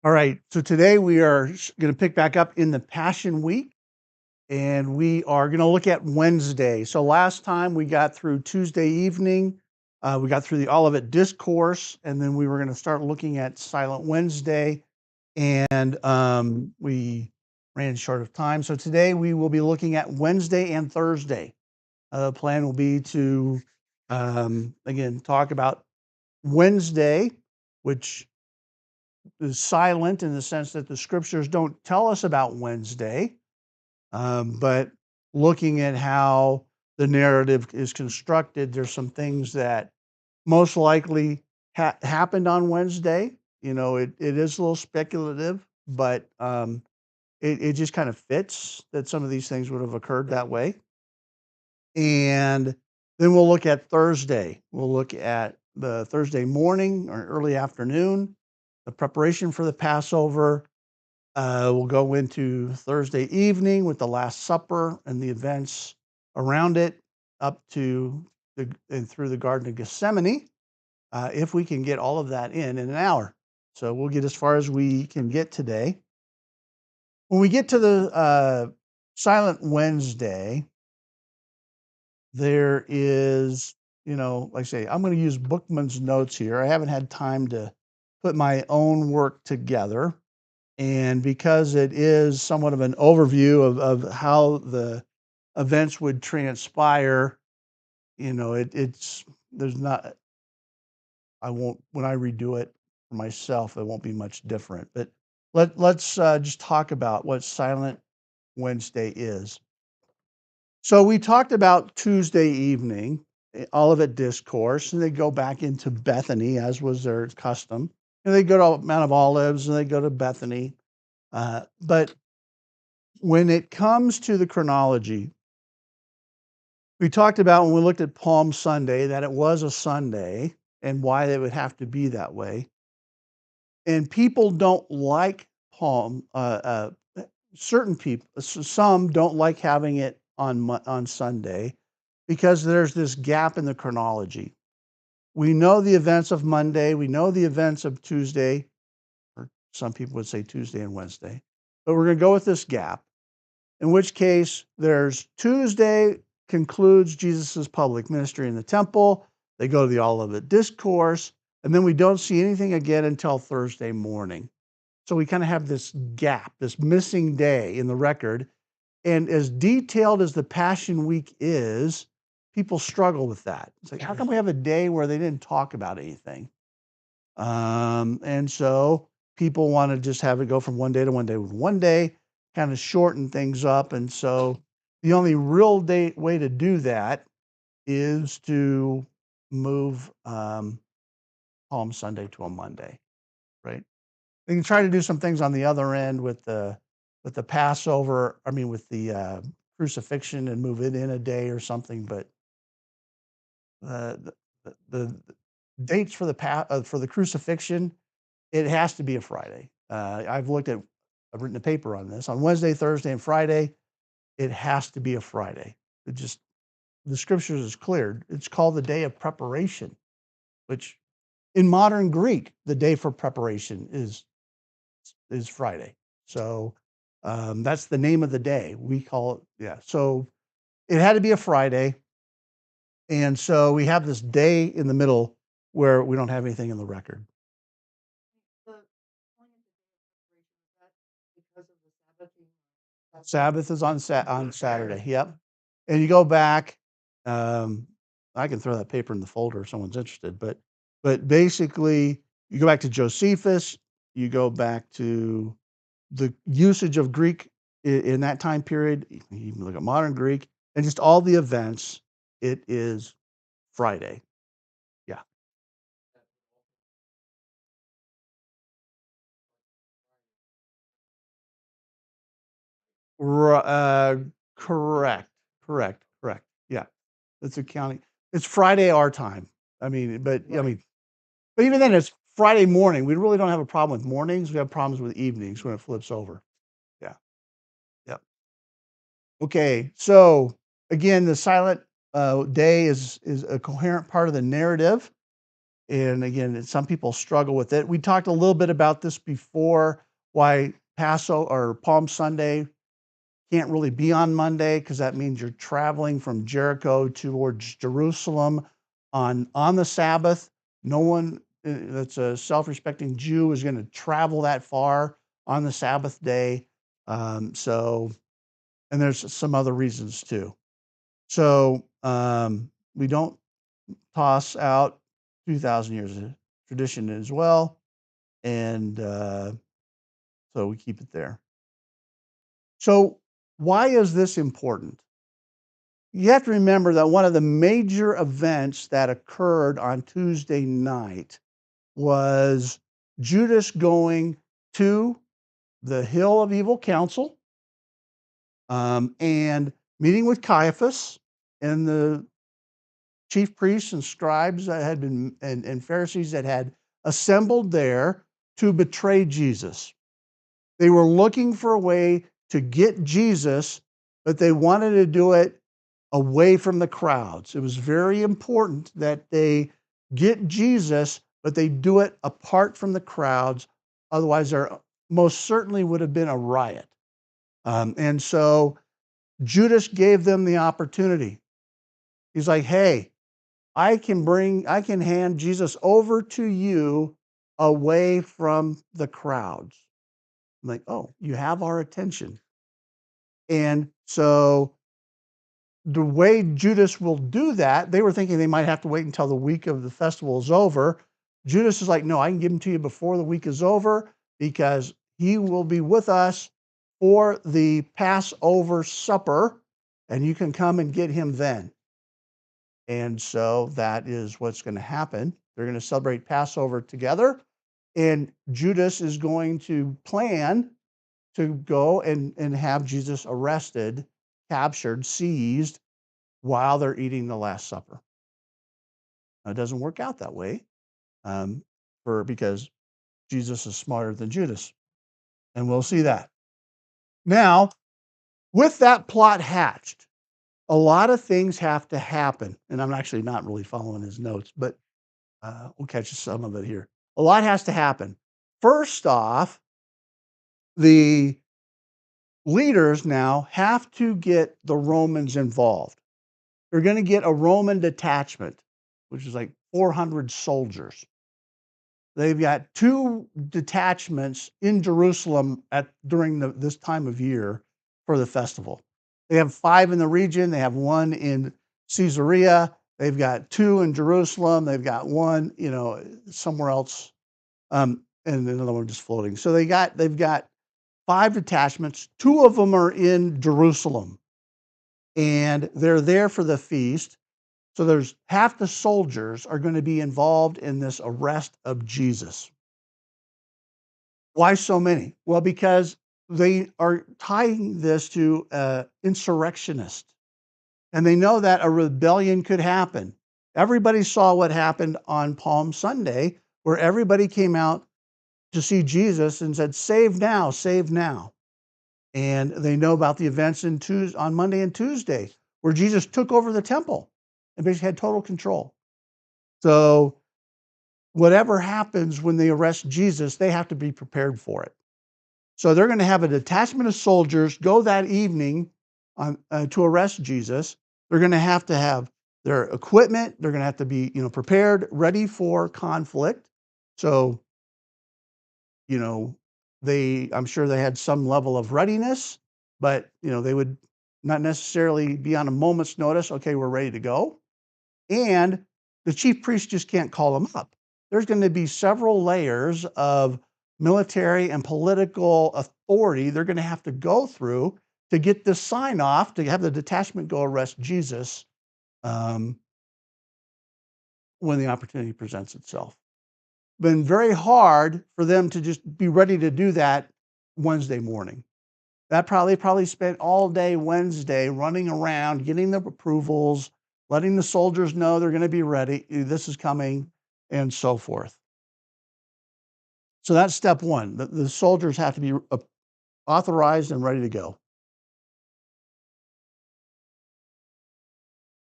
All right, so today we are going to pick back up in the Passion Week, and we are going to look at Wednesday. So last time we got through Tuesday evening, we got through the Olivet Discourse, and then we were going to start looking at Silent Wednesday, and we ran short of time. So today we will be looking at Wednesday and Thursday. The plan will be to, again, talk about Wednesday, which is silent in the sense that the scriptures don't tell us about Wednesday, but looking at how the narrative is constructed, there's some things that most likely happened on Wednesday. It is a little speculative, but it just kind of fits that some of these things would have occurred that way. And then we'll look at Thursday. We'll look at the Thursday morning or early afternoon, the preparation for the Passover. We'll go into Thursday evening with the Last Supper and the events around it, up to and through the Garden of Gethsemane, if we can get all of that in an hour. So we'll get as far as we can get today. When we get to the Silent Wednesday, there is, like I say, I'm going to use Bookman's notes here. I haven't had time to put my own work together. And because it is somewhat of an overview of how the events would transpire, it's there's not, I won't, when I redo it for myself, it won't be much different. But let's just talk about what Silent Wednesday is. So we talked about Tuesday evening, Olivet Discourse, and they go back into Bethany, as was their custom. And they go to Mount of Olives and they go to Bethany. But when it comes to the chronology, we talked about when we looked at Palm Sunday that it was a Sunday and why it would have to be that way. And people don't like Palm. Certain people, some don't like having it on Sunday because there's this gap in the chronology. We know the events of Monday, we know the events of Tuesday, or some people would say Tuesday and Wednesday, but we're going to go with this gap. In which case, there's Tuesday concludes Jesus's public ministry in the temple. They go to the Olivet Discourse, and then we don't see anything again until Thursday morning. So we kind of have this gap, this missing day in the record. And as detailed as the Passion Week is, people struggle with that. It's like, how come we have a day where they didn't talk about anything? And so people want to just have it go from one day to one day with one day, kind of shorten things up. And so the only real way to do that is to move Palm Sunday to a Monday, right? They can try to do some things on the other end with the Passover. I mean, with the crucifixion and move it in a day or something. But the dates for the crucifixion, it has to be a Friday. I've written a paper on this. On Wednesday, Thursday, and Friday, it has to be a Friday. It just, the scriptures is clear. It's called the day of preparation, which in modern Greek, the day for preparation is Friday. So that's the name of the day. We call it, yeah. So it had to be a Friday. And so we have this day in the middle where we don't have anything in the record. Sabbath is on Saturday. Yep. And you go back. Um, I can throw that paper in the folder if someone's interested. But basically, you go back to Josephus. You go back to the usage of Greek in that time period. You can look at modern Greek and just all the events. It is Friday. Yeah. Ri Correct, correct. Yeah, it's accounting. It's Friday our time. But even then, it's Friday morning. We really don't have a problem with mornings. We have problems with evenings when it flips over. Yeah, yeah. Okay, so again, the silent day is a coherent part of the narrative. And again, some people struggle with it. We talked a little bit about this before, why Passover or Palm Sunday can't really be on Monday because that means you're traveling from Jericho towards Jerusalem on the Sabbath. No one that's a self-respecting Jew is going to travel that far on the Sabbath day. So, and there's some other reasons too. So we don't toss out 2,000 years of tradition as well, and so we keep it there. So why is this important? You have to remember that one of the major events that occurred on Tuesday night was Judas going to the Hill of Evil Council and meeting with Caiaphas and the chief priests and scribes that had been and Pharisees that had assembled there to betray Jesus. They were looking for a way to get Jesus, but they wanted to do it away from the crowds. It was very important that they get Jesus, but they do it apart from the crowds. Otherwise, there most certainly would have been a riot. And so Judas gave them the opportunity. He's like, hey, I can hand Jesus over to you away from the crowds. I'm like, oh, you have our attention. And so the way Judas will do that, they were thinking they might have to wait until the week of the festival is over. Judas is like, no, I can give him to you before the week is over because he will be with us for the Passover supper, and you can come and get him then. And so that is what's going to happen. They're going to celebrate Passover together, and Judas is going to plan to go and have Jesus arrested, captured, seized while they're eating the Last Supper. Now, it doesn't work out that way because Jesus is smarter than Judas, and we'll see that. Now, with that plot hatched, a lot of things have to happen, and I'm actually not really following his notes, but we'll catch some of it here. A lot has to happen. First off, the leaders now have to get the Romans involved. They're going to get a Roman detachment, which is like 400 soldiers. They've got 2 detachments in Jerusalem during this time of year for the festival. They have 5 in the region. They have 1 in Caesarea. They've got 2 in Jerusalem. They've got 1, somewhere else, and another one just floating. So they've got 5 detachments. 2 of them are in Jerusalem, and they're there for the feast. So there's half the soldiers are going to be involved in this arrest of Jesus. Why so many? Well, because they are tying this to insurrectionist, and they know that a rebellion could happen. Everybody saw what happened on Palm Sunday, where everybody came out to see Jesus and said, "Save now, save now." And they know about the events on Monday and Tuesday, where Jesus took over the temple and basically had total control. So whatever happens when they arrest Jesus, they have to be prepared for it. So they're going to have a detachment of soldiers go that evening to arrest Jesus. They're going to have their equipment. They're going to have to be, prepared, ready for conflict. So, you know, I'm sure they had some level of readiness, but they would not necessarily be on a moment's notice. Okay, we're ready to go. And the chief priest just can't call them up. There's going to be several layers of military and political authority they're going to have to go through to get this sign off, to have the detachment go arrest Jesus um, when the opportunity presents itself. Been very hard for them to just be ready to do that Wednesday morning. Probably spent all day Wednesday running around, getting the approvals, letting the soldiers know they're going to be ready, this is coming, and so forth. So that's step one. The soldiers have to be authorized and ready to go.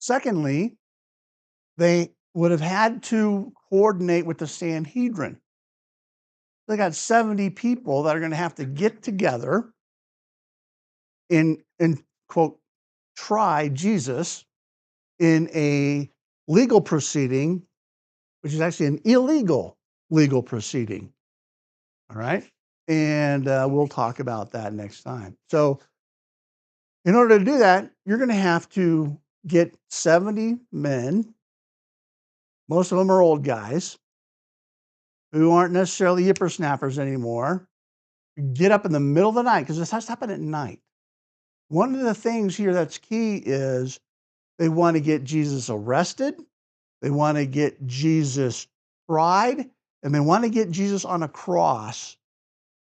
Secondly, they would have had to coordinate with the Sanhedrin. They got 70 people that are going to have to get together and quote try Jesus in a legal proceeding, which is actually an illegal legal proceeding. All right, and we'll talk about that next time. So, in order to do that, you're going to have to get 70 men. Most of them are old guys who aren't necessarily yippersnappers anymore. Get up in the middle of the night because this has to happen at night. One of the things here that's key is they want to get Jesus arrested, they want to get Jesus tried, and they want to get Jesus on a cross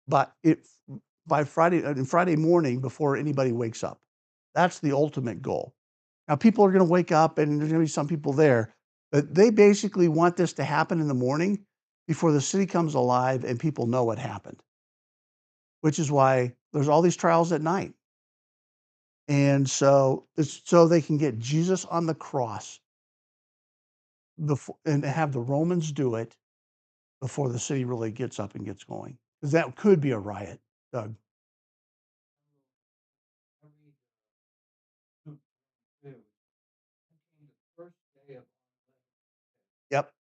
but by Friday morning before anybody wakes up. That's the ultimate goal. Now, people are going to wake up, and there's going to be some people there, but they basically want this to happen in the morning before the city comes alive and people know what happened, which is why there's all these trials at night. And so it's so they can get Jesus on the cross and have the Romans do it before the city really gets up and gets going. Because that could be a riot, Doug. Yep.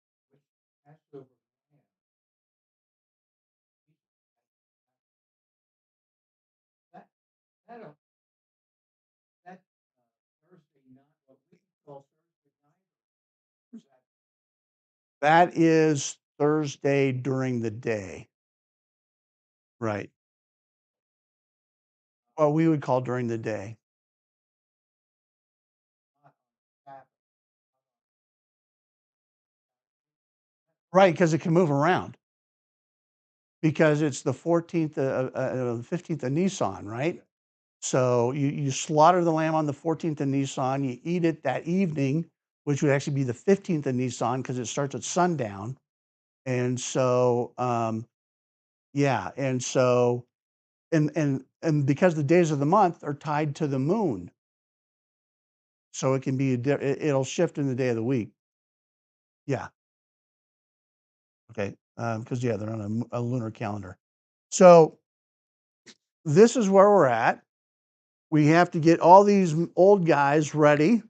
That is Thursday during the day. Right. Well, we would call during the day. Right, because it can move around. Because it's the 14th, 15th of Nisan, right? So you slaughter the lamb on the 14th of Nisan, you eat it that evening, which would actually be the 15th of Nisan because it starts at sundown. And so, yeah, and so and because the days of the month are tied to the moon, so it can be it'll shift in the day of the week. Yeah. Okay. Because yeah, they're on a lunar calendar. So this is where we're at. We have to get all these old guys ready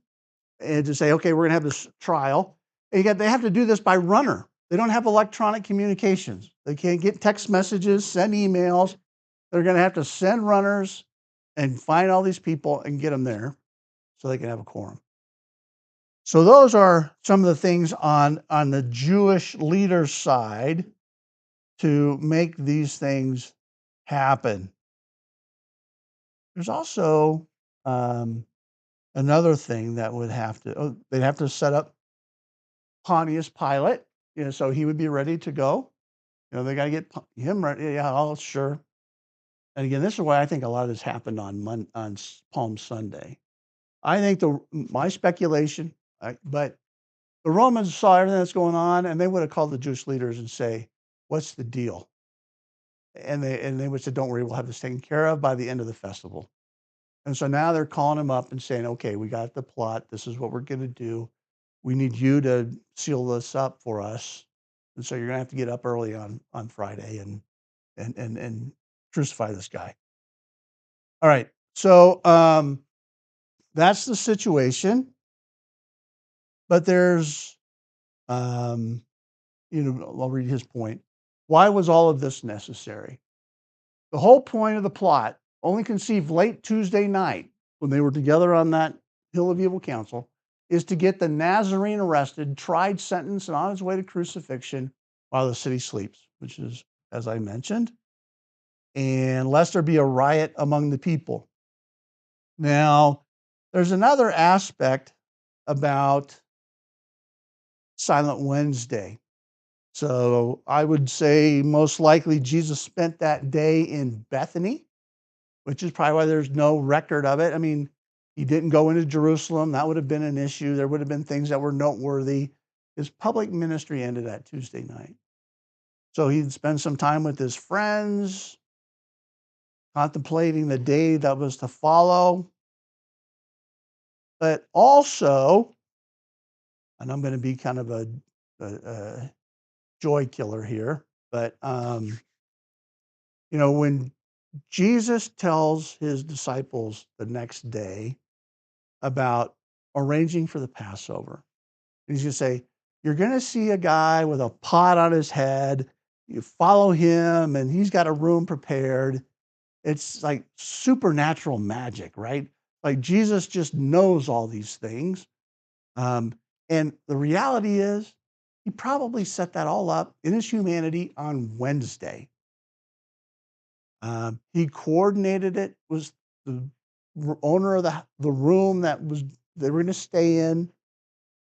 and to say, okay, we're going to have this trial. And they have to do this by runner. They don't have electronic communications. They can't get text messages, send emails. They're going to have to send runners and find all these people and get them there so they can have a quorum. So those are some of the things on the Jewish leaders' side to make these things happen. There's also another thing that would have to they'd have to set up Pontius Pilate, so he would be ready to go. They got to get him ready. Yeah, oh, sure. And again, this is why I think a lot of this happened on Palm Sunday. I think my speculation, but the Romans saw everything that's going on, and they would have called the Jewish leaders and say, "What's the deal?" And they would say, "Don't worry, we'll have this taken care of by the end of the festival." And so now they're calling him up and saying, "Okay, we got the plot. This is what we're going to do. We need you to seal this up for us. And so you're going to have to get up early on Friday and crucify this guy." All right. So that's the situation. But there's, um, I'll read his point. Why was all of this necessary? The whole point of the plot, only conceived late Tuesday night when they were together on that Hill of Evil Council, is to get the Nazarene arrested, tried, sentenced, and on his way to crucifixion while the city sleeps, which is, as I mentioned, and lest there be a riot among the people. Now, there's another aspect about Silent Wednesday. So I would say most likely Jesus spent that day in Bethany, which is probably why there's no record of it. I mean, he didn't go into Jerusalem. That would have been an issue. There would have been things that were noteworthy. His public ministry ended that Tuesday night. So he'd spend some time with his friends, contemplating the day that was to follow. But also, and I'm going to be kind of a joy killer here, but when Jesus tells his disciples the next day about arranging for the Passover, he's going to say, "You're going to see a guy with a pot on his head. You follow him, and he's got a room prepared." It's like supernatural magic, right? Like Jesus just knows all these things. Um, and the reality is, he probably set that all up in his humanity on Wednesday. He coordinated it, was the owner of the room that was they were going to stay in.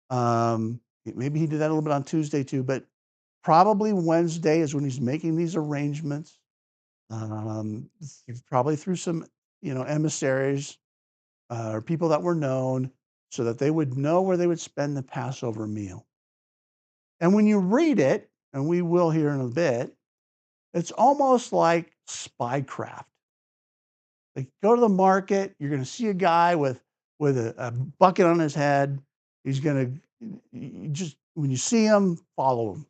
Maybe he did that a little bit on Tuesday too, but probably Wednesday is when he's making these arrangements. Um, Probably through some, emissaries or people that were known, so that they would know where they would spend the Passover meal. And when you read it, and we will here in a bit, it's almost like spycraft. Like, go to the market, you're going to see a guy with a bucket on his head. He's going to just when you see him, follow him,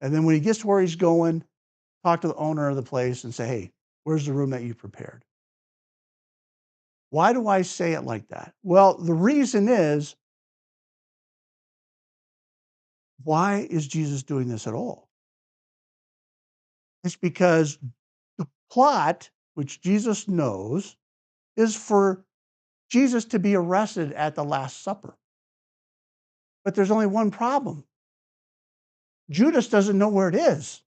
and then when he gets to where he's going, talk to the owner of the place and say, "Hey, where's the room that you prepared?" Why do I say it like that? Well, the reason is, why is Jesus doing this at all? It's because the plot, which Jesus knows, is for Jesus to be arrested at the Last Supper. But there's only one problem. Judas doesn't know where it is.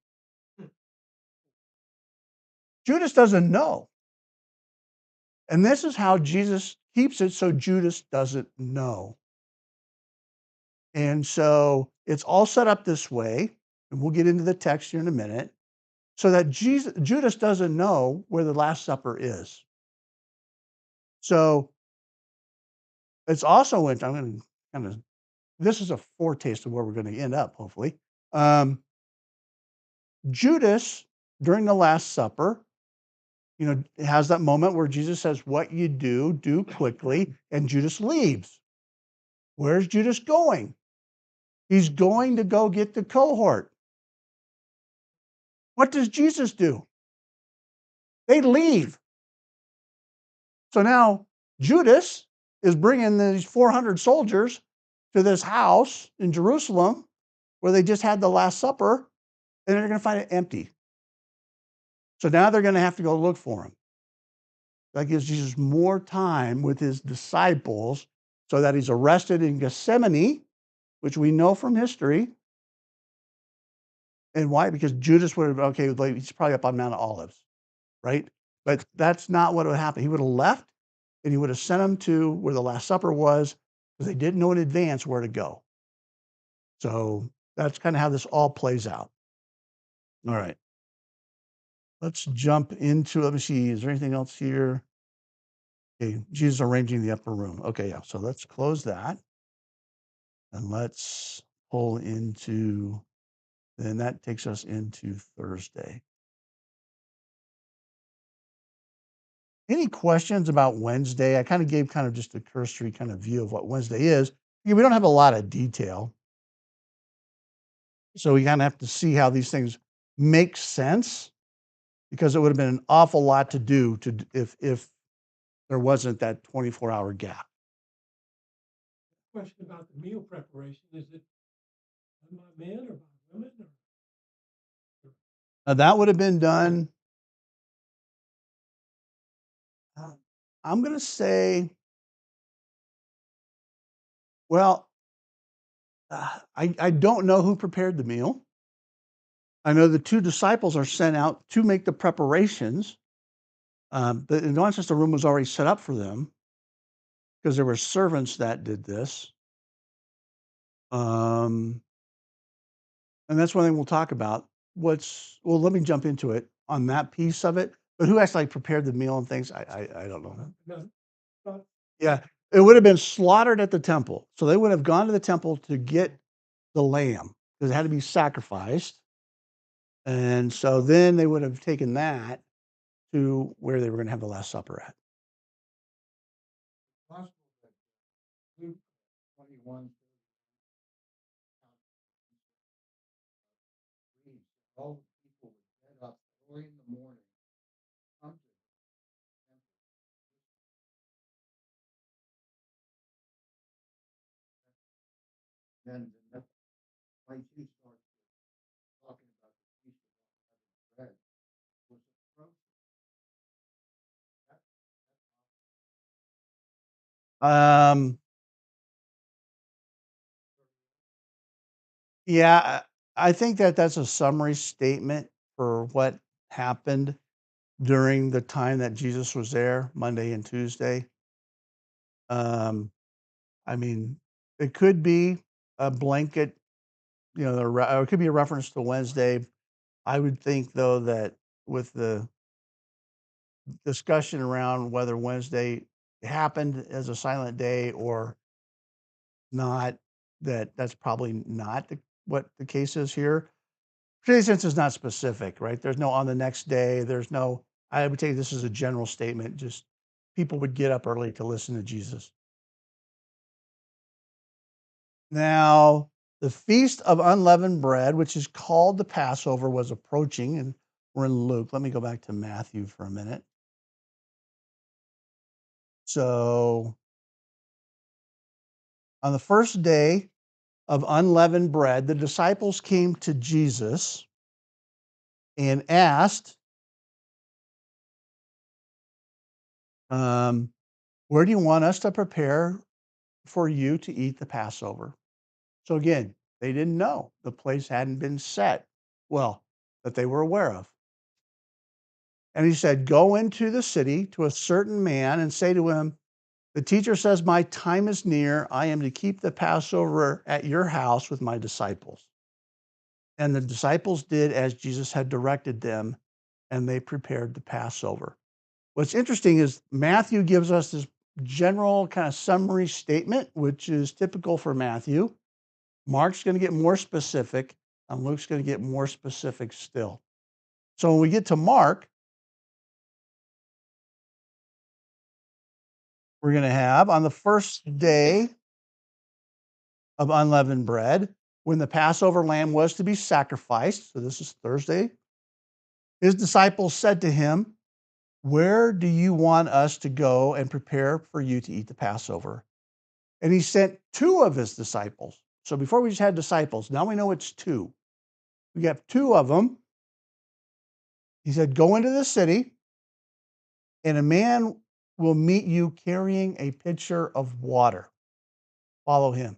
Judas doesn't know. And this is how Jesus keeps it so Judas doesn't know. And so it's all set up this way, and we'll get into the text here in a minute, so that Judas doesn't know where the Last Supper is. So it's also when I'm going to kind of this is a foretaste of where we're going to end up, hopefully. Um, Judas, during the Last Supper, has that moment where Jesus says, "What you do, do quickly," and Judas leaves. Where's Judas going? He's going to go get the cohort. What does Jesus do? They leave. So now Judas is bringing these 400 soldiers to this house in Jerusalem where they just had the Last Supper, and they're going to find it empty. So now they're going to have to go look for him. That gives Jesus more time with his disciples so that he's arrested in Gethsemane, which we know from history. And why? Because Judas would have, okay, like, he's probably up on Mount Olives, right? But that's not what would happen. He would have left and he would have sent them to where the Last Supper was, because they didn't know in advance where to go. So that's kind of how this all plays out. All right. Let's jump into, let me see, is there anything else here? Okay, Jesus arranging the upper room. Okay, yeah. So let's close that and let's pull into, then that takes us into Thursday. Any questions about Wednesday? I kind of gave kind of just a cursory kind of view of what Wednesday is. We don't have a lot of detail, so we kind of have to see how these things make sense, because it would have been an awful lot to do if there wasn't that 24-hour gap. Question about the meal preparation, is it done by men or by women or? That would have been done, uh, I'm going to say, well, I don't know who prepared the meal. I know the two disciples are sent out to make the preparations. But in one sense, the room was already set up for them because there were servants that did this. Um, and that's one thing we'll talk about. Well, let me jump into it on that piece of it. But who actually prepared the meal and things, I don't know. No, but Yeah, it would have been slaughtered at the temple. So they would have gone to the temple to get the lamb because it had to be sacrificed. And so then they would have taken that to where they were going to have the Last Supper at. possible that Luke 21, all the people would get up early in the morning, come to the temple. Then the next place he starts talking about the feast of unleavened bread was approaching. That, Um, yeah, I think that that's a summary statement for what happened during the time that Jesus was there, Monday and Tuesday. Um, I mean, it could be a blanket, or it could be a reference to Wednesday. I would think though that with the discussion around whether Wednesday happened as a silent day or not, that's probably not what the case is here. Particularly since it's not specific, right? There's no on the next day. There's no. I would take this as a general statement. Just people would get up early to listen to Jesus. Now, the feast of unleavened bread, which is called the Passover, was approaching, and we're in Luke. Let me go back to Matthew for a minute. So, on the first day of unleavened bread, the disciples came to Jesus and asked, where do you want us to prepare for you to eat the Passover? So again, they didn't know. The place hadn't been set well, that they were aware of. And he said, go into the city to a certain man and say to him, the teacher says, my time is near. I am to keep the Passover at your house with my disciples. And the disciples did as Jesus had directed them, and they prepared the Passover. What's interesting is Matthew gives us this general kind of summary statement, which is typical for Matthew. Mark's going to get more specific, and Luke's going to get more specific still. So when we get to Mark, we're going to have on the first day of unleavened bread, when the Passover lamb was to be sacrificed, so this is Thursday, his disciples said to him, where do you want us to go and prepare for you to eat the Passover? And he sent two of his disciples. So before we just had disciples, now we know it's two. We have two of them. He said, go into the city, and a man will meet you carrying a pitcher of water. Follow him.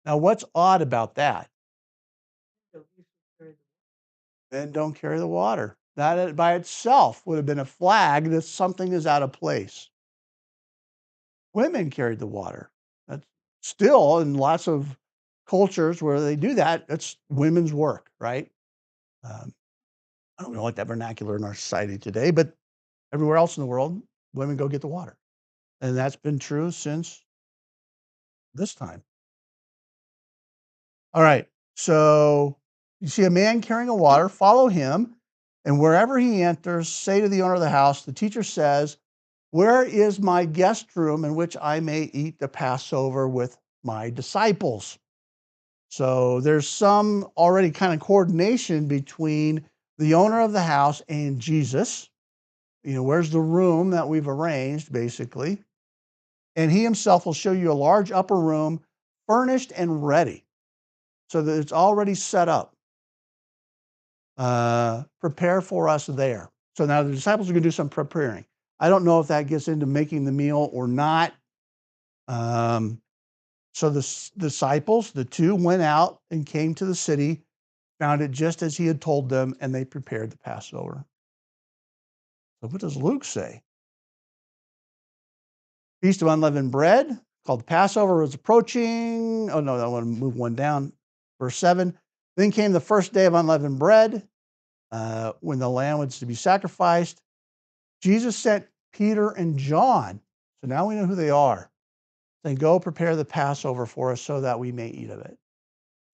Now, what's odd about that? Men don't carry the water. That by itself would have been a flag that something is out of place. Women carried the water. That's still in lots of cultures where they do that, it's women's work, right? Um, I don't know like that vernacular in our society today, but everywhere else in the world, women go get the water. And that's been true since this time. All right. So you see a man carrying a water, follow him, and wherever he enters, say to the owner of the house, the teacher says, where is my guest room in which I may eat the Passover with my disciples? So there's some already kind of coordination between the owner of the house and Jesus. Where's the room that we've arranged, basically? And he himself will show you a large upper room, furnished and ready, so that it's already set up. Prepare for us there. So now the disciples are going to do some preparing. I don't know if that gets into making the meal or not. So the disciples, the two, went out and came to the city, found it just as he had told them, and they prepared the Passover. So what does Luke say? Feast of unleavened bread, called the Passover, was approaching. Oh no, I want to move one down. Verse 7. Then came the first day of unleavened bread, when the lamb was to be sacrificed. Jesus sent Peter and John. So now we know who they are. Saying, go prepare the Passover for us so that we may eat of it.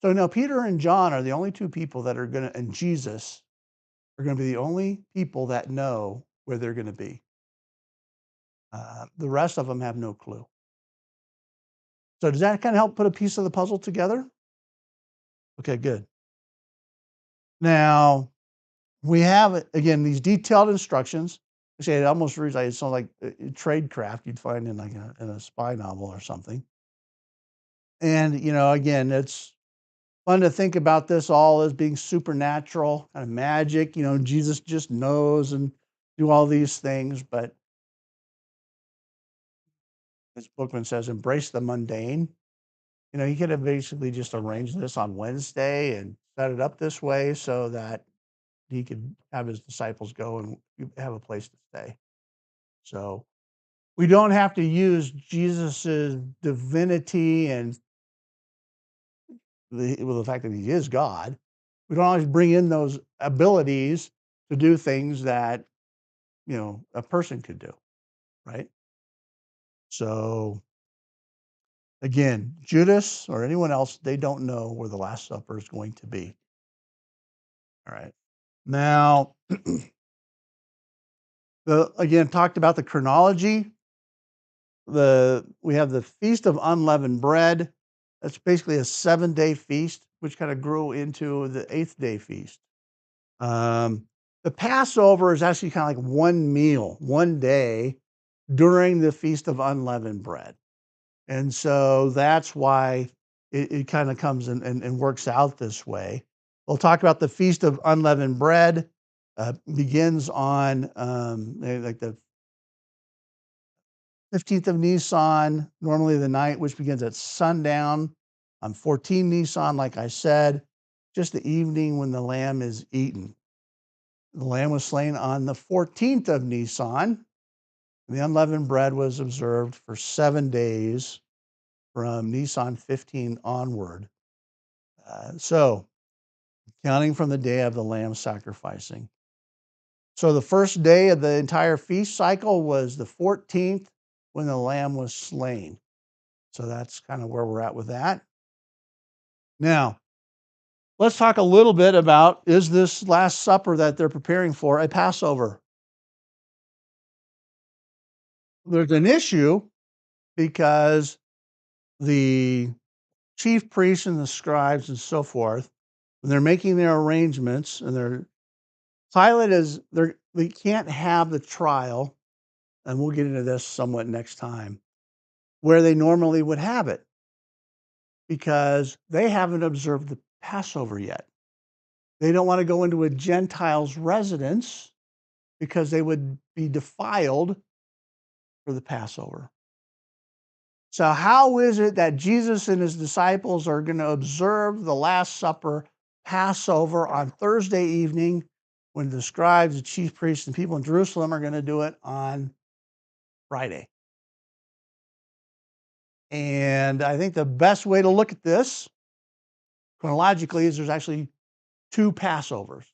So now Peter and John are the only two people that are going to, and Jesus are going to be the only people that know where they're going to be. The rest of them have no clue. So does that kind of help put a piece of the puzzle together? Okay, good. Now, we have, again, these detailed instructions. I say it almost reads like it sounds like tradecraft you'd find in like in a spy novel or something. And, again, it's fun to think about this all as being supernatural, kind of magic. Jesus just knows and do all these things. But as Bookman says, embrace the mundane. He could have basically just arranged this on Wednesday and set it up this way so that he could have his disciples go and have a place to stay. So we don't have to use Jesus's divinity and the fact that he is God. We don't always bring in those abilities to do things that, a person could do, right? So again, Judas or anyone else, they don't know where the Last Supper is going to be. All right. Now, again, talked about the chronology. We have the Feast of Unleavened Bread. That's basically a 7-day feast, which kind of grew into the 8th-day feast. The Passover is actually kind of like one meal, one day during the Feast of Unleavened Bread. And so that's why it kind of comes and works out this way. We'll talk about the Feast of Unleavened Bread. Begins on like the 15th of Nisan, normally the night, which begins at sundown. On 14 Nisan, like I said, just the evening when the lamb is eaten. The lamb was slain on the 14th of Nisan. The unleavened bread was observed for 7 days from Nisan 15 onward. So, counting from the day of the lamb sacrificing. So the first day of the entire feast cycle was the 14th when the lamb was slain. So that's kind of where we're at with that. Now, let's talk a little bit about, is this Last Supper that they're preparing for a Passover? There's an issue because the chief priests and the scribes and so forth, when they're making their arrangements and they can't have the trial, and we'll get into this somewhat next time, where they normally would have it because they haven't observed the Passover yet. They don't want to go into a Gentile's residence because they would be defiled for the Passover. So how is it that Jesus and his disciples are going to observe the Last Supper, Passover, on Thursday evening when the scribes, the chief priests, and people in Jerusalem are going to do it on Friday? And I think the best way to look at this chronologically is there's actually 2 Passovers.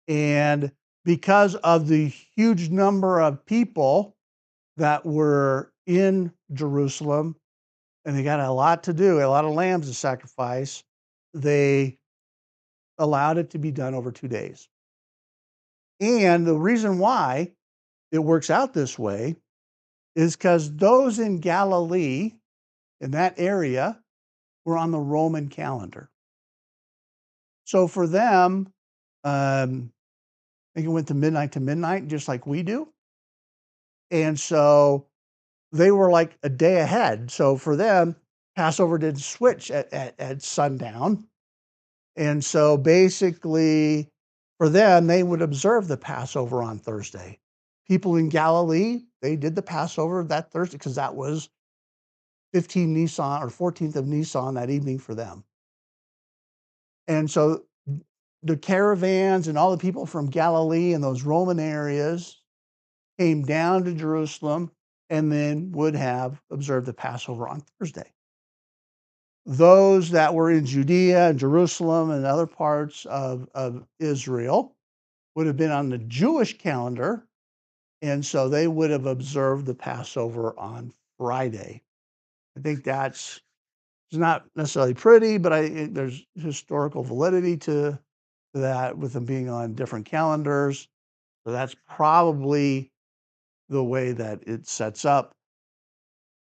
And because of the huge number of people that were in Jerusalem, and they got a lot to do, a lot of lambs to sacrifice, they allowed it to be done over 2 days. And the reason why it works out this way is because those in Galilee, in that area, were on the Roman calendar. So for them, I think it went to midnight, just like we do. And so they were like a day ahead. So for them, Passover did switch at sundown. And so basically, for them, they would observe the Passover on Thursday. People in Galilee, they did the Passover that Thursday because that was 15 Nisan or 14th of Nisan that evening for them. And so the caravans and all the people from Galilee and those Roman areas came down to Jerusalem and then would have observed the Passover on Thursday. Those that were in Judea and Jerusalem and other parts of Israel would have been on the Jewish calendar, and so they would have observed the Passover on Friday. I think it's not necessarily pretty, but there's historical validity to that with them being on different calendars. So that's probably the way that it sets up.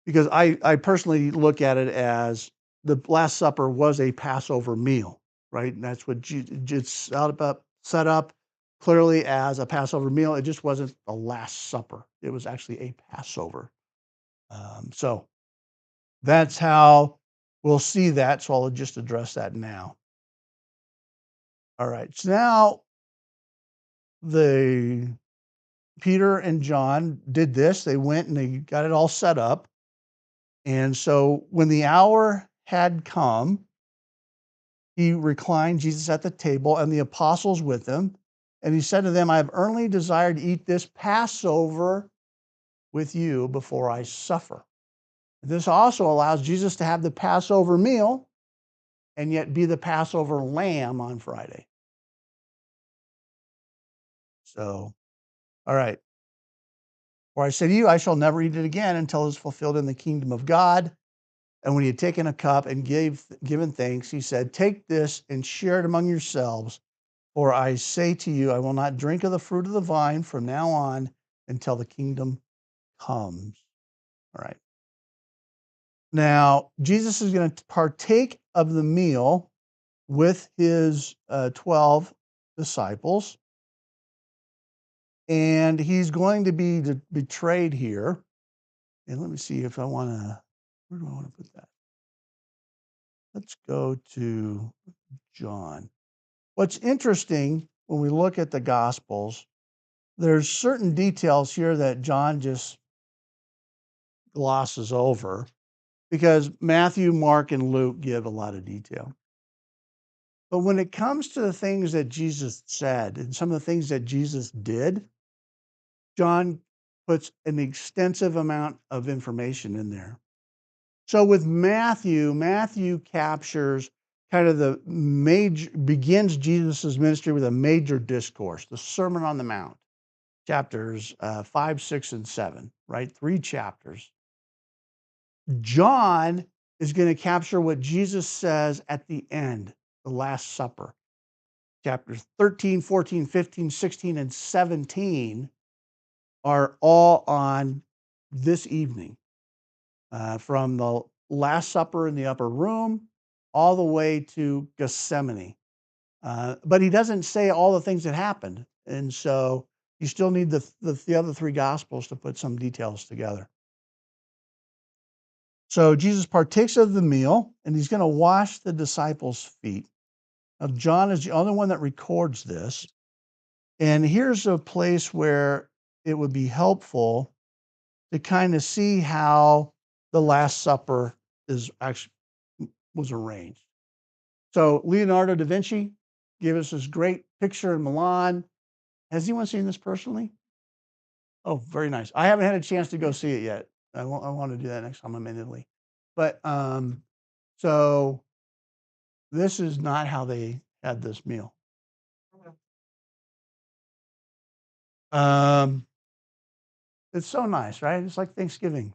Because I personally look at it as the Last Supper was a Passover meal. right? And that's what it's set up clearly as a Passover meal. It just wasn't the Last Supper. It was actually a Passover. So that's how we'll see that. So I'll just address that now. All right. So now the Peter and John did this. They went and they got it all set up. And so when the hour had come, he reclined Jesus at the table and the apostles with him. And he said to them, I have earnestly desired to eat this Passover with you before I suffer. This also allows Jesus to have the Passover meal and yet be the Passover lamb on Friday. So, all right. For I say to you, I shall never eat it again until it is fulfilled in the kingdom of God. And when he had taken a cup and given thanks, he said, take this and share it among yourselves. For I say to you, I will not drink of the fruit of the vine from now on until the kingdom comes. All right. Now, Jesus is going to partake of the meal with his 12 disciples, and he's going to be betrayed here. And let me see if I want to, where do I want to put that? Let's go to John. What's interesting when we look at the Gospels, there's certain details here that John just glosses over because Matthew, Mark, and Luke give a lot of detail. But when it comes to the things that Jesus said and some of the things that Jesus did, John puts an extensive amount of information in there. So with Matthew, Matthew captures kind of the major, begins Jesus's ministry with a major discourse, the Sermon on the Mount, chapters 5, 6, and 7, right? 3 chapters. John is going to capture what Jesus says at the end, the Last Supper. Chapters 13, 14, 15, 16, and 17 are all on this evening, from the Last Supper in the upper room all the way to Gethsemane. But he doesn't say all the things that happened. And so you still need the other 3 Gospels to put some details together. So Jesus partakes of the meal, and he's going to wash the disciples' feet. Now, John is the only one that records this. And here's a place where it would be helpful to kind of see how the Last Supper was arranged. So Leonardo da Vinci gave us this great picture in Milan. Has anyone seen this personally? Oh, very nice. I haven't had a chance to go see it yet. I want to do that next time I'm in Italy. But so this is not how they had this meal. It's so nice, right? It's like Thanksgiving.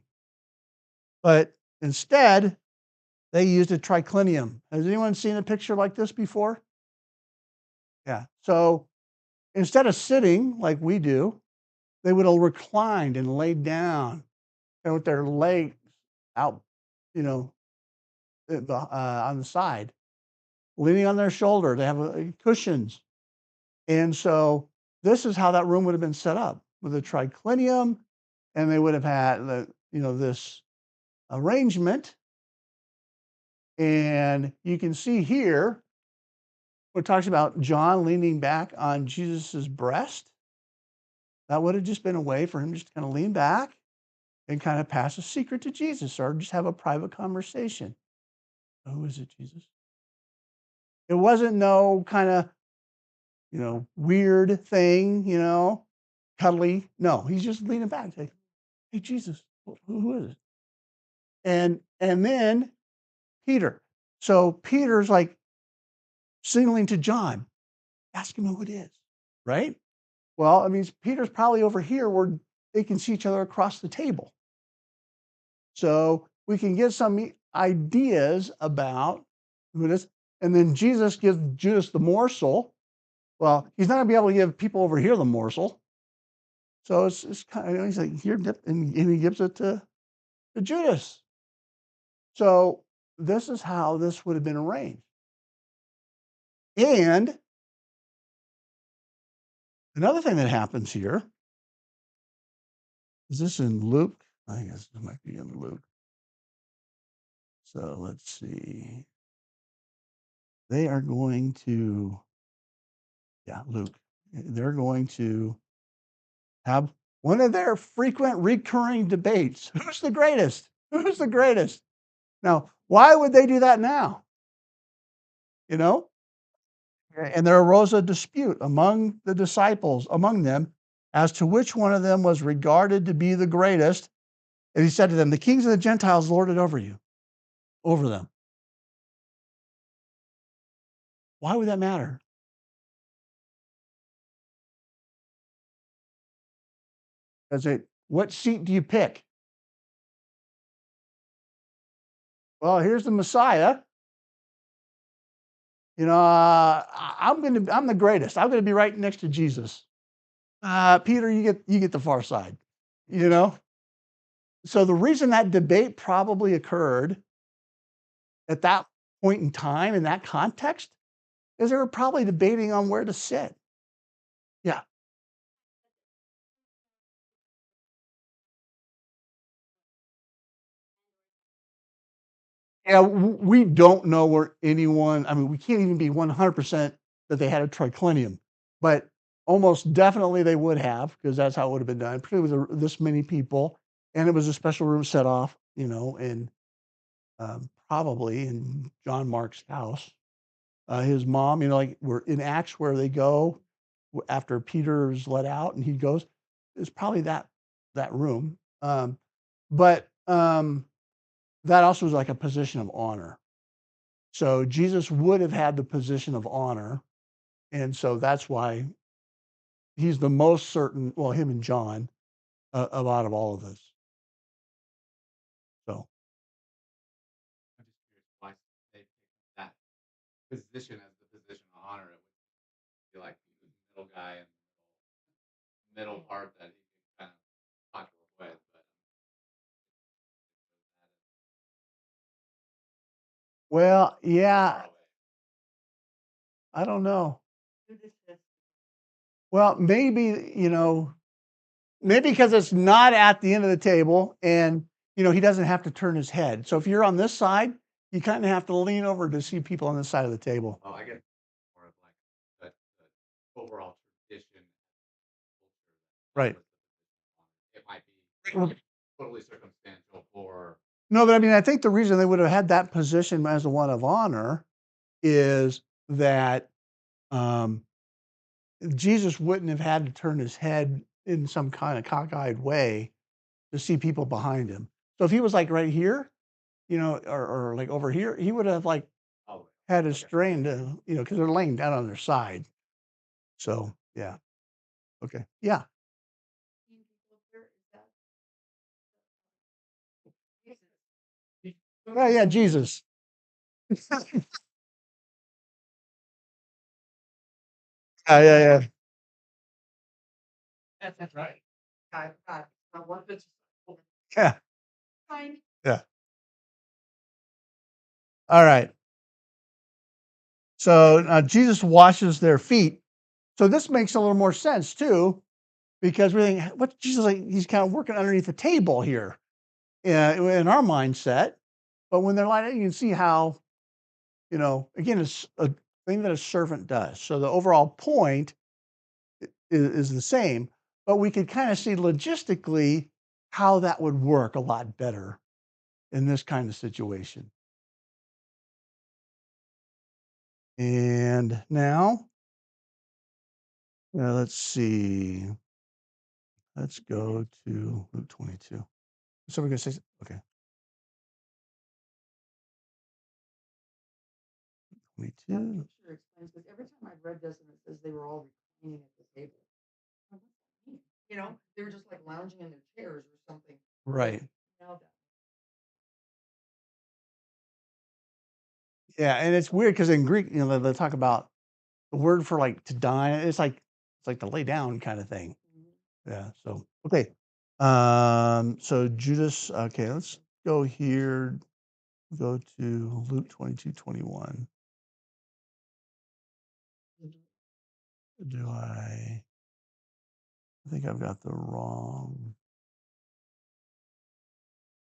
But instead, they used a triclinium. Has anyone seen a picture like this before? Yeah. So instead of sitting like we do, they would have reclined and laid down and with their legs out, you know, on the side, leaning on their shoulder. They have cushions. And so this is how that room would have been set up with a triclinium, and they would have had this arrangement. And you can see here where it talks about John leaning back on Jesus's breast. That would have just been a way for him just to kind of lean back and kind of pass a secret to Jesus or just have a private conversation. Who is it, Jesus? It wasn't no kind of, weird thing, cuddly. No, he's just leaning back, saying, "Hey, Jesus, who is it?" And then Peter. So Peter's like signaling to John, ask him who it is, right? Well, I mean, Peter's probably over here where they can see each other across the table. So we can get some ideas about who it is. And then Jesus gives Judas the morsel. Well, he's not going to be able to give people over here the morsel. So it's kind of, he's like, here, dip, and he gives it to Judas. So this is how this would have been arranged. And another thing that happens here is this in Luke? I guess it might be in Luke. So let's see. They are going to, yeah, Luke. They're going to have one of their frequent recurring debates. Who's the greatest? Who's the greatest? Now, why would they do that now? You know? And there arose a dispute among the disciples, among them, as to which one of them was regarded to be the greatest. And he said to them, the kings of the Gentiles lord it over them. Why would that matter? Because what seat do you pick? Well, here's the Messiah. You know, I'm the greatest. I'm going to be right next to Jesus. Peter, you get the far side. You know. So the reason that debate probably occurred at that point in time in that context is they were probably debating on where to sit. Yeah. Yeah, we don't know where anyone, I mean, we can't even be 100% that they had a triclinium, but almost definitely they would have, because that's how it would have been done, particularly with this many people. And it was a special room set off, in probably in John Mark's house. His mom, like we're in Acts where they go after Peter's let out and he goes, it's probably that room. But that also was like a position of honor. So Jesus would have had the position of honor. And so that's why he's the most certain, well, him and John, out of all of this. So, I'm just curious why they picked that position as the position of honor. It would be like the middle guy and the middle part that he could kind of talk with, but well, far yeah, away. I don't know. Well, maybe, maybe because it's not at the end of the table and, he doesn't have to turn his head. So if you're on this side, you kind of have to lean over to see people on this side of the table. Well, I get more of like the overall tradition culture. Right. It might Well, be totally circumstantial for no, but I mean, I think the reason they would have had that position as the one of honor is that um, Jesus wouldn't have had to turn his head in some kind of cockeyed way to see people behind him. So if he was like right here, or like over here, he would have like oh, had a okay. strain to, because they're laying down on their side. So yeah, okay, yeah, yeah, yeah, Jesus. Yeah, yeah, yeah. That's right. Yeah, yeah. All right. So Jesus washes their feet. So this makes a little more sense too, because we think, what Jesus like? He's kind of working underneath the table here, in our mindset. But when they're like, you can see how, again, it's a thing that a servant does. So the overall point is the same, but we could kind of see logistically how that would work a lot better in this kind of situation. And now, let's see. Let's go to Luke 22. Somebody gonna say, okay, 22. Sure explains, because every time I've read this and it says they were all reclining at the table. I'm like, "What's that mean?" They were just like lounging in their chairs or something. Right. Now that Yeah, and it's weird because in Greek, they talk about the word for like to dine. It's like to lay down kind of thing. Yeah. So okay. So Judas. Okay, let's go here. Go to Luke 22:21. I think I've got the wrong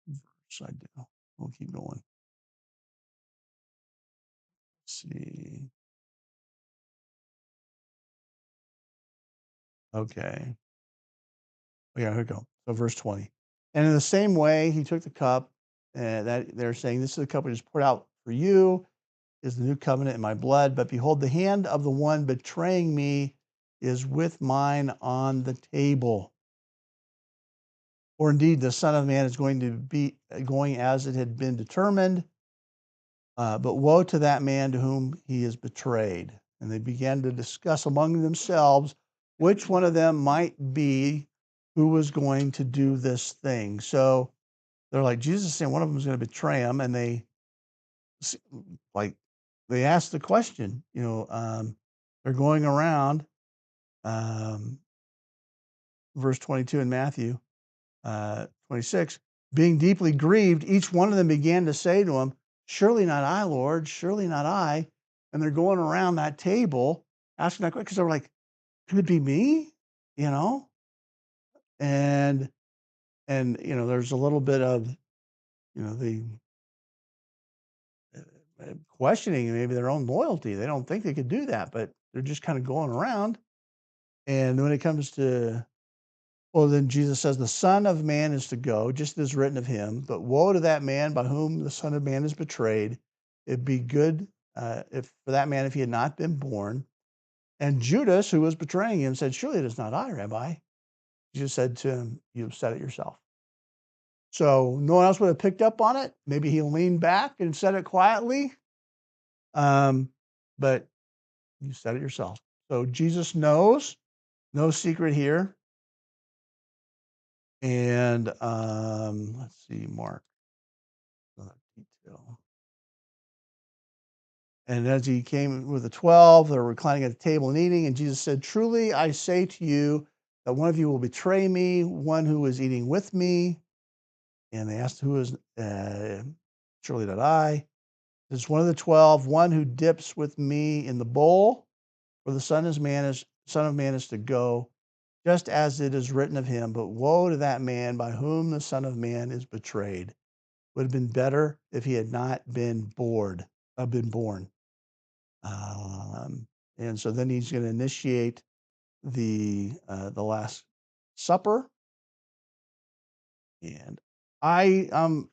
verse. I do. We'll keep going. Let's see. Okay. Yeah, here we go. So verse 20. And in the same way, he took the cup, and that they're saying, this is the cup which is poured out for you, is the new covenant in my blood. But behold, the hand of the one betraying me is with mine on the table. Or indeed, the Son of Man is going to be going as it had been determined. But woe to that man to whom he is betrayed. And they began to discuss among themselves which one of them might be who was going to do this thing. So they're like, Jesus is saying one of them is going to betray him. And like, they asked the question, they're going around, um, verse 22 in Matthew 26, being deeply grieved, each one of them began to say to him, surely not I, Lord, surely not I. And they're going around that table asking that question because they're like, could it be me? You know? And there's a little bit of, the questioning maybe their own loyalty. They don't think they could do that, but they're just kind of going around. And when it comes to, well, then Jesus says, the Son of Man is to go, just as written of him. But woe to that man by whom the Son of Man is betrayed. It'd be good if for that man if he had not been born. And Judas, who was betraying him, said, surely it is not I, Rabbi. Jesus said to him, you've said it yourself. So no one else would have picked up on it. Maybe he leaned back and said it quietly. But you said it yourself. So Jesus knows, no secret here. And let's see, Mark. Detail. And as he came with the 12, they were reclining at the table and eating. And Jesus said, truly, I say to you that one of you will betray me, one who is eating with me. And they asked, who is, surely not I. This is one of the 12, one who dips with me in the bowl, where the Son of Man is to go, just as it is written of him. But woe to that man by whom the Son of Man is betrayed. Would have been better if he had not been born. And so then he's going to initiate the Last Supper. And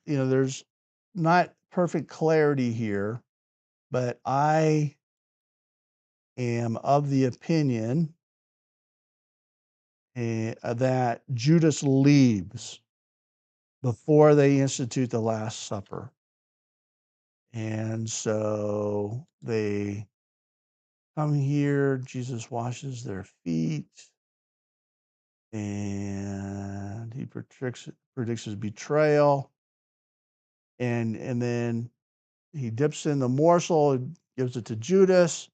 there's not perfect clarity here, but I am of the opinion that Judas leaves before they institute the Last Supper. And so they come here, Jesus washes their feet, and he predicts his betrayal. And then he dips in the morsel, gives it to Judas.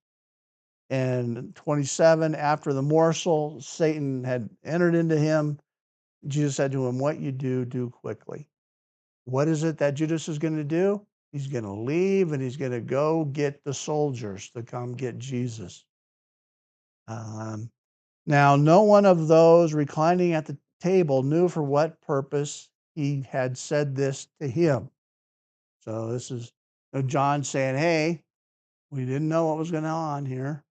And 27, after the morsel, Satan had entered into him. Jesus said to him, what you do, do quickly. What is it that Judas is going to do? He's going to leave and he's going to go get the soldiers to come get Jesus. Now, no one of those reclining at the table knew for what purpose he had said this to him. So this is John saying, hey, we didn't know what was going on here.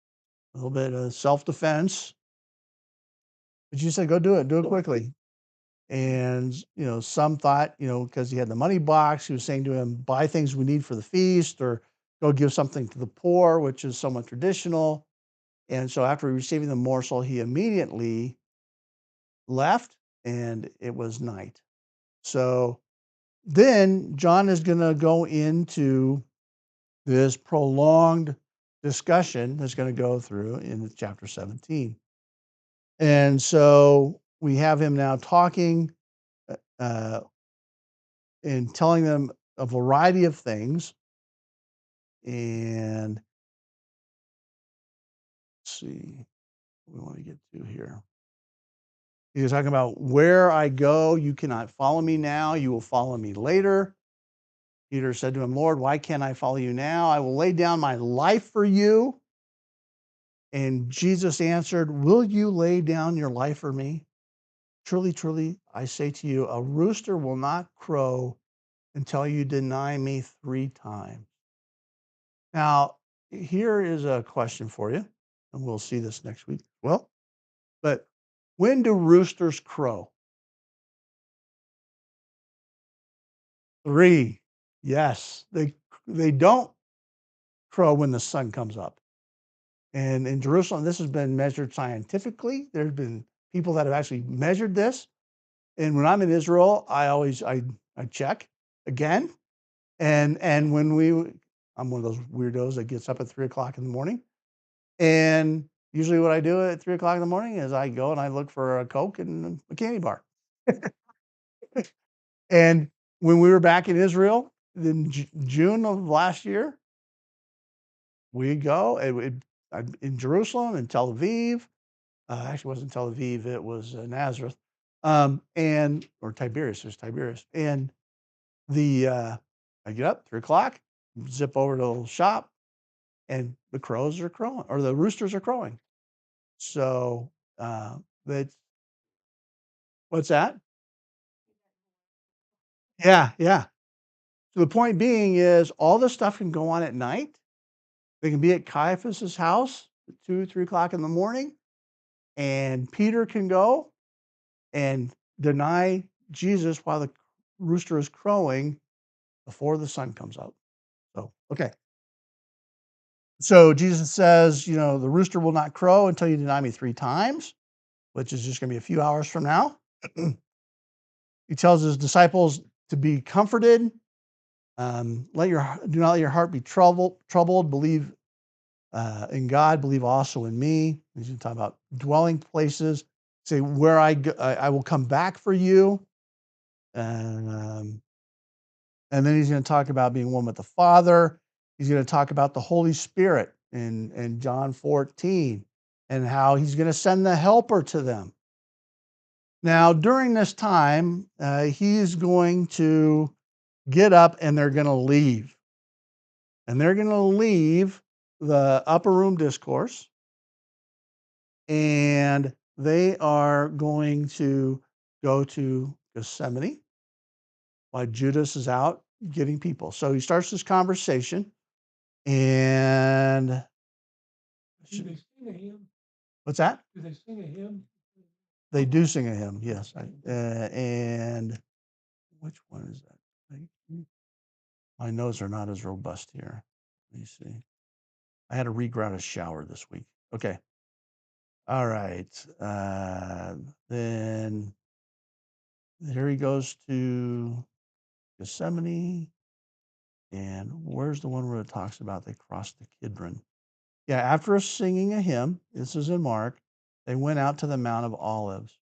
A little bit of self-defense. But you said, go do it quickly. And, some thought, because he had the money box, he was saying to him, buy things we need for the feast or go give something to the poor, which is somewhat traditional. And so after receiving the morsel, he immediately left and it was night. So then John is going to go into this prolonged discussion that's going to go through in chapter 17. And so we have him now talking and telling them a variety of things. And let's see what we want to get to here. He was talking about where I go, you cannot follow me now, you will follow me later. Peter said to him, Lord, why can't I follow you now? I will lay down my life for you. And Jesus answered, "Will you lay down your life for me? Truly, truly, I say to you, a rooster will not crow until you deny me 3 times." Now, here is a question for you, and we'll see this next week. Well, but when do roosters crow? 3. Yes, they don't crow when the sun comes up. And in Jerusalem, this has been measured scientifically. There's been people that have actually measured this. And when I'm in Israel, I check again. And when I'm one of those weirdos that gets up at 3 o'clock in the morning. And usually what I do at 3 o'clock in the morning is I go and I look for a Coke and a candy bar. And when we were back in Israel in June of last year, we go in Jerusalem and Tel Aviv. Actually, it wasn't Tel Aviv; it was Nazareth, and or Tiberias. There's Tiberias, and the I get up 3 o'clock, zip over to the little shop, and the crows are crowing, or the roosters are crowing. So that's what's that? Yeah, yeah. So the point being is all this stuff can go on at night. They can be at Caiaphas's house at 2, 3 o'clock in the morning, and Peter can go and deny Jesus while the rooster is crowing before the sun comes up. So, okay. So Jesus says, the rooster will not crow until you deny me 3 times, which is just going to be a few hours from now. He tells his disciples to be comforted. Do not let your heart be troubled. Believe in God. Believe also in me. He's going to talk about dwelling places. Say where I go, I will come back for you. And then he's going to talk about being one with the Father. He's going to talk about the Holy Spirit in John 14 and how he's going to send the helper to them. Now, during this time, he's going to get up and they're going to leave. And they're going to leave the upper room discourse and they are going to go to Gethsemane while Judas is out getting people. So he starts this conversation and Do they sing a hymn? what's that? Do they sing a hymn? They do sing a hymn, yes. And which one is that? My notes are not as robust here. Let me see. I had to regrout a shower this week. Okay. All right. Then here he goes to Gethsemane. And where's the one where it talks about they crossed the Kidron? Yeah, after singing a hymn, this is in Mark, they went out to the Mount of Olives.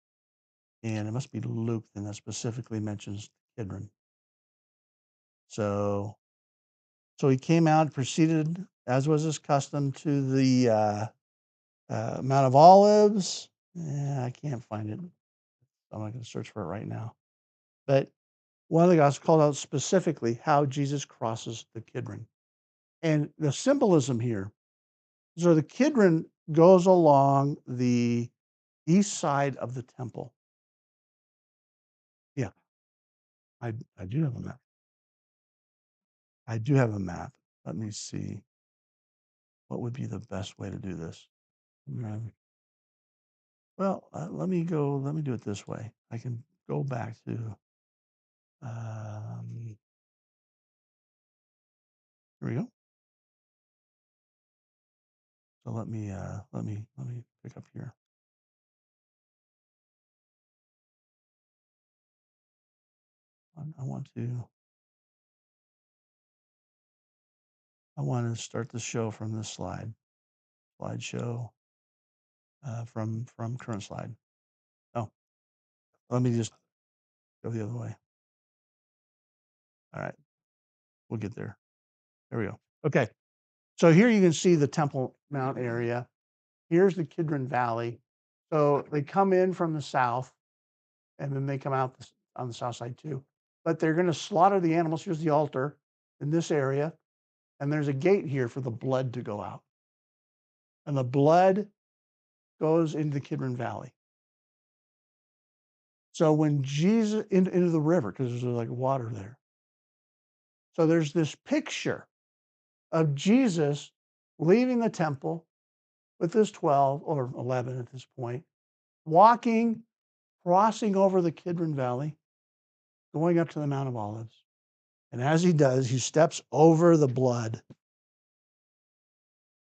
And it must be Luke then that specifically mentions Kidron. So he came out, proceeded, as was his custom, to the Mount of Olives. Yeah, I can't find it. I'm not going to search for it right now. But one of the guys called out specifically how Jesus crosses the Kidron. And the symbolism here, so the Kidron goes along the east side of the temple. Yeah, I do have a map. I do have a map. Let me see. What would be the best way to do this? Well, let me do it this way. I can go back to, here we go. So let me pick up here. I want to start the show from this slideshow, from current slide. Oh, let me just go the other way. All right, we'll get there. There we go. Okay, so here you can see the Temple Mount area. Here's the Kidron Valley. So they come in from the south, and then they come out on the south side too. But they're going to slaughter the animals. Here's the altar in this area, and there's a gate here for the blood to go out. and the blood goes into the Kidron Valley. So when Jesus into the river, because there's like water there. So there's this picture of Jesus leaving the temple with his 12 or 11 at this point, walking, crossing over the Kidron Valley, going up to the Mount of Olives. And as he does, he steps over the blood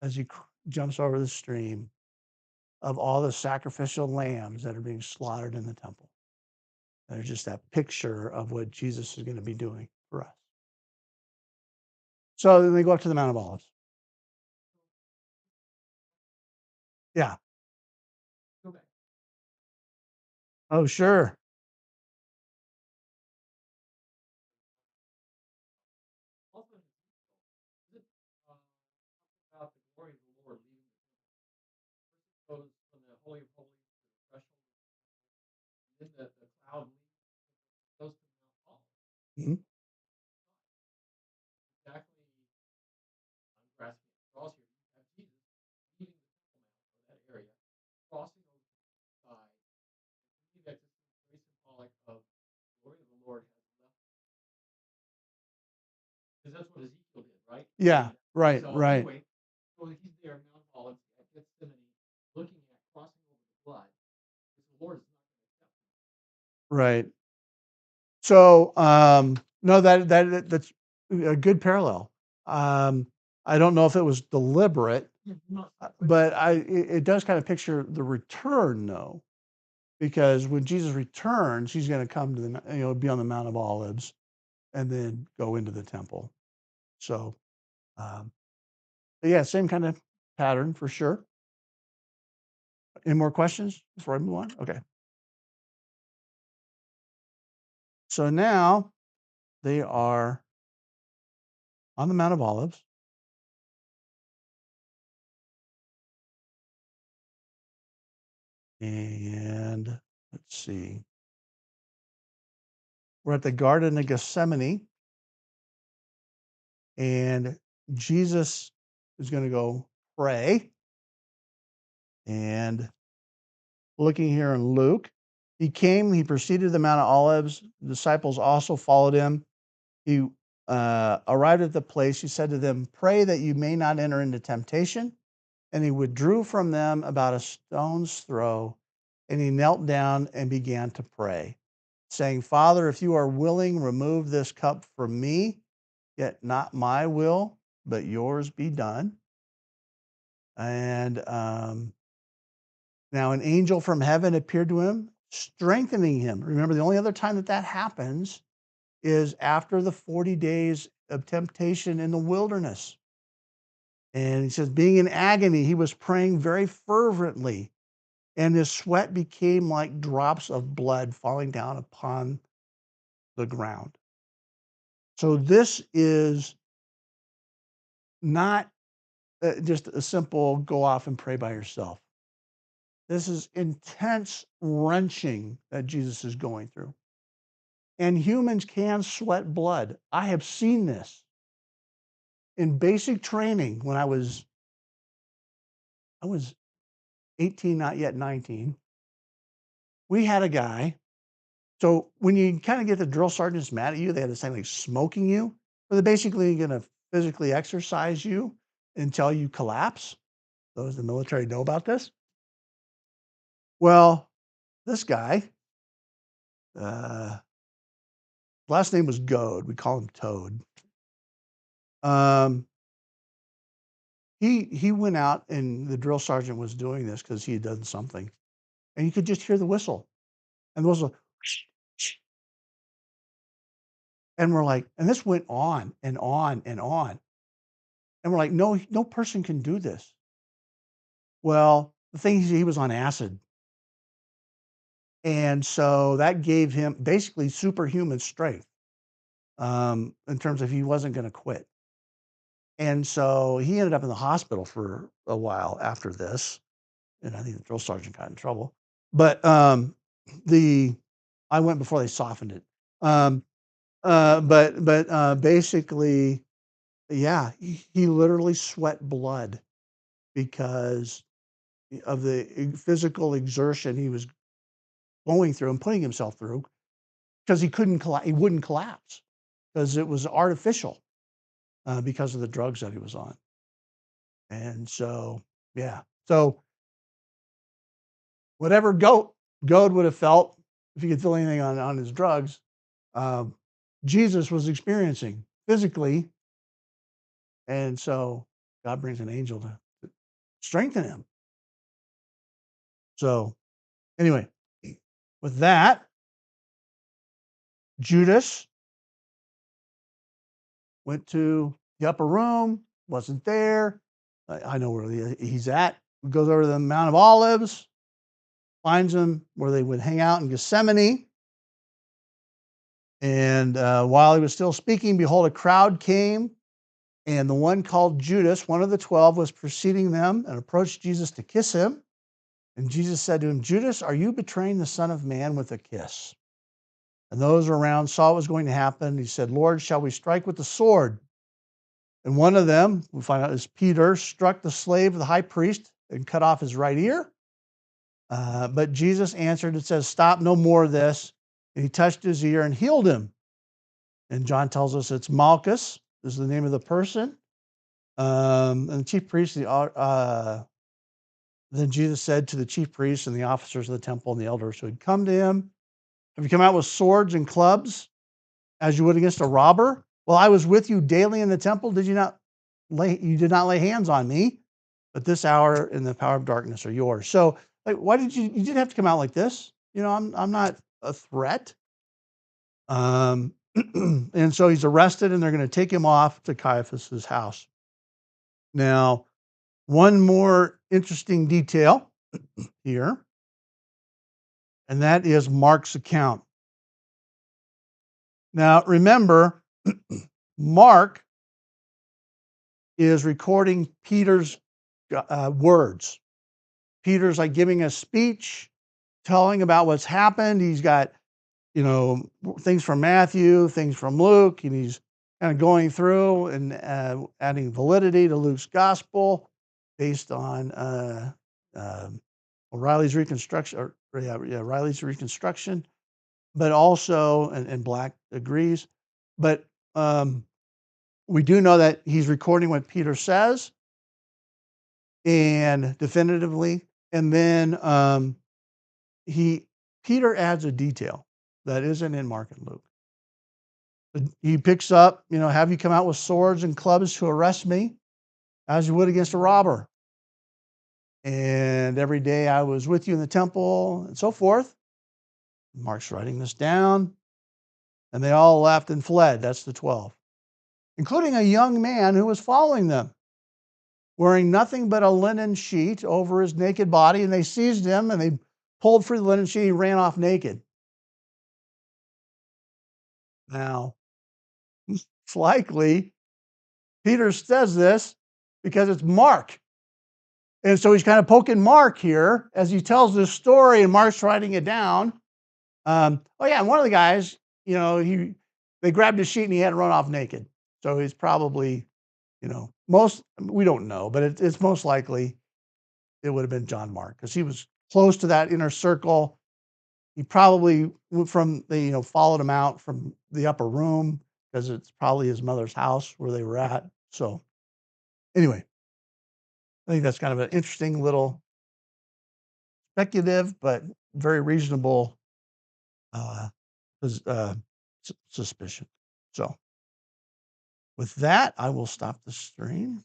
as he jumps over the stream of all the sacrificial lambs that are being slaughtered in the temple. There's just that picture of what Jesus is going to be doing for us. So then they go up to the Mount of Olives. Yeah. Go back. Oh, sure. Also, is it about the glory of the Lord leaving the temple? First it goes from the Holy of Holies to the threshold, and then the cloud leaves, goes to Mount Olives. Mhm. Exactly, I'm grasping at straws here. You have Jesus leaving the Temple Mount, or that area, crossing over to the side. To me, that just seems very symbolic of the glory of the Lord has left. Because that's what Ezekiel did, right? Yeah, right, So right. anyway, so he's there in Mount Olives at Gethsemane, looking at crossing over the blood, because the Lord is not going to accept him. Right. So, no, that's a good parallel. I don't know if it was deliberate, but it does kind of picture the return, though, because when Jesus returns, he's going to come to the, be on the Mount of Olives and then go into the temple. So, but yeah, same kind of pattern for sure. Any more questions before I move on? Okay. So now they are on the Mount of Olives. And let's see. We're at the Garden of Gethsemane, and Jesus is going to go pray. And looking here in Luke, he proceeded to the Mount of Olives. The disciples also followed him. He arrived at the place. He said to them, "Pray that you may not enter into temptation." And he withdrew from them about a stone's throw, and he knelt down and began to pray, saying, "Father, if you are willing, remove this cup from me, yet not my will, but yours be done." And now an angel from heaven appeared to him, strengthening him. Remember, the only other time that happens is after the 40 days of temptation in the wilderness. And he says, being in agony, he was praying very fervently, and his sweat became like drops of blood falling down upon the ground. So this is not just a simple go off and pray by yourself. This is intense wrenching that Jesus is going through. And humans can sweat blood. I have seen this in basic training when I was 18, not yet 19. We had a guy. So when you kind of get the drill sergeants mad at you, they have this thing like smoking you. So they're basically going to physically exercise you until you collapse. Those in the military know about this. Well, this guy, last name was Goad. We call him Toad. He went out, and the drill sergeant was doing this because he had done something, and you could just hear the whistle, and the whistle, and we're like, and this went on and on and on, and we're like, no person can do this. Well, the thing is, he was on acid, and so that gave him basically superhuman strength, in terms of he wasn't going to quit. And so he ended up in the hospital for a while after this, and I think the drill sergeant got in trouble. But I went before they softened it. Basically, yeah, he literally sweat blood because of the physical exertion he was going through and putting himself through, because he wouldn't collapse because it was artificial because of the drugs that he was on. And so, yeah. So whatever Goad would have felt if he could feel anything on his drugs, um, Jesus was experiencing physically. And so God brings an angel to strengthen him. So anyway, with that, Judas went to the upper room, wasn't there. I know where he's at. Goes over to the Mount of Olives, finds him where they would hang out in Gethsemane. And while he was still speaking, behold, a crowd came, and the one called Judas, one of the 12, was preceding them and approached Jesus to kiss him. And Jesus said to him, Judas, are you betraying the Son of Man with a kiss? And those around saw what was going to happen. He said, Lord, shall we strike with the sword? And one of them, we find out is Peter, struck the slave of the high priest and cut off his right ear. But Jesus answered and says, stop, no more of this. And he touched his ear and healed him. And John tells us it's Malchus is the name of the person. And the chief priest, then Jesus said to the chief priests and the officers of the temple and the elders who had come to him, have you come out with swords and clubs as you would against a robber? Well, I was with you daily in the temple. You did not lay hands on me, but this hour and the power of darkness are yours. So why did you didn't have to come out like this? I'm not a threat. And so he's arrested and they're going to take him off to Caiaphas's house. Now, one more interesting detail here, and that is Mark's account. Now, remember, Mark is recording Peter's words. Peter's like giving a speech, telling about what's happened. He's got, things from Matthew, things from Luke, and he's kind of going through and adding validity to Luke's gospel based on Riley's reconstruction, Riley's reconstruction, but also, and Black agrees, but we do know that he's recording what Peter says and definitively, and then Peter adds a detail that isn't in Mark and Luke. He picks up, have you come out with swords and clubs to arrest me as you would against a robber? And every day I was with you in the temple and so forth. Mark's writing this down. And they all left and fled. That's the 12, including a young man who was following them, wearing nothing but a linen sheet over his naked body. And they seized him and they pulled free the linen sheet. He ran off naked. Now, it's likely Peter says this because it's Mark. And so he's kind of poking Mark here as he tells this story, and Mark's writing it down. And one of the guys, they grabbed his sheet and he had to run off naked. So he's probably, we don't know, but it's most likely it would have been John Mark because he was close to that inner circle. He probably followed him out from the upper room because it's probably his mother's house where they were at. So anyway, I think that's kind of an interesting little speculative, but very reasonable suspicion. So with that, I will stop the stream.